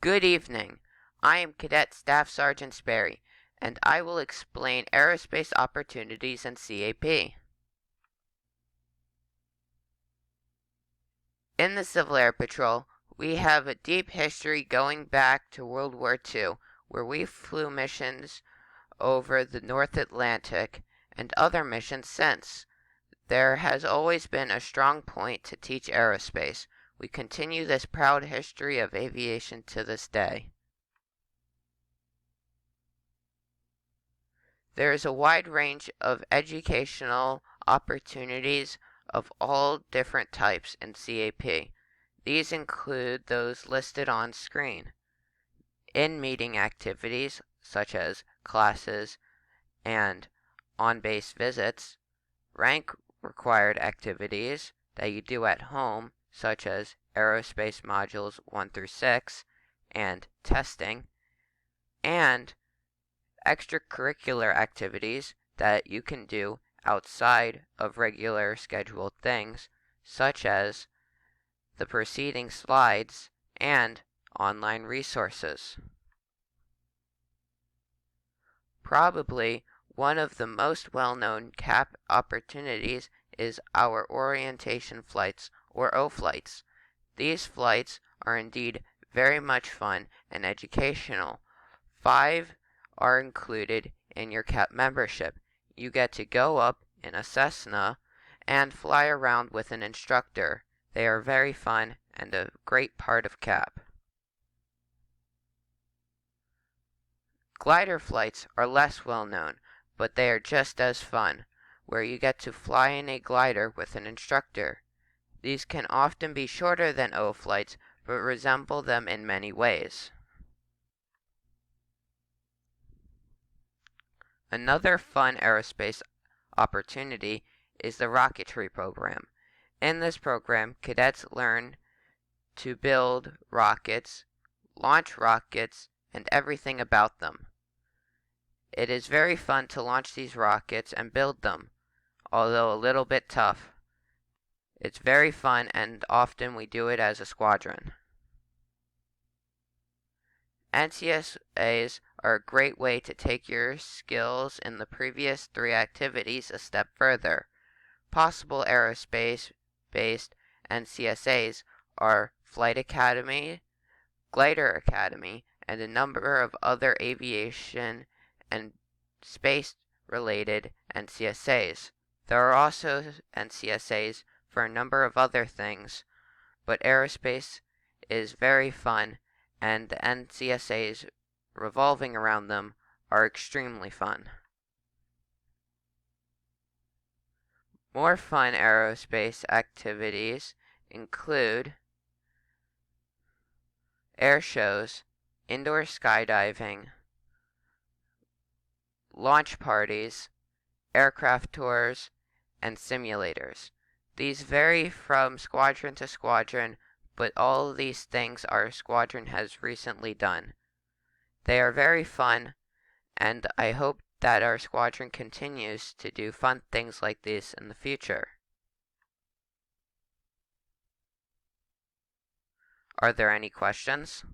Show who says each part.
Speaker 1: Good evening. I am Cadet Staff Sergeant Sperry, and I will explain aerospace opportunities in CAP. In the Civil Air Patrol, we have a deep history going back to World War II, where we flew missions over the North Atlantic and other missions since. There has always been a strong point to teach aerospace. We continue this proud history of aviation to this day. There is a wide range of educational opportunities of all different types in CAP. These include those listed on screen. In-meeting activities such as classes and on-base visits, rank required activities that you do at home such as Aerospace Modules 1 through 6 and testing, and extracurricular activities that you can do outside of regular scheduled things such as the preceding slides and online resources. Probably one of the most well-known CAP opportunities is our orientation flights, or O-flights. These flights are indeed very much fun and educational. 5 are included in your CAP membership. You get to go up in a Cessna and fly around with an instructor. They are very fun and a great part of CAP. Glider flights are less well known, but they are just as fun, where you get to fly in a glider with an instructor. These can often be shorter than O flights, but resemble them in many ways. Another fun aerospace opportunity is the rocketry program. In this program, cadets learn to build rockets, launch rockets, and everything about them. It is very fun to launch these rockets and build them, although a little bit tough. It's very fun, and often we do it as a squadron. NCSAs are a great way to take your skills in the previous 3 activities a step further. Possible aerospace-based NCSAs are Flight Academy, Glider Academy, and a number of other aviation and space-related NCSAs. There are also NCSAs for a number of other things, but aerospace is very fun, and the NCSAs revolving around them are extremely fun. More fun aerospace activities include air shows, indoor skydiving, launch parties, aircraft tours, and simulators. These vary from squadron to squadron, but all of these things our squadron has recently done. They are very fun, and I hope that our squadron continues to do fun things like this in the future. Are there any questions?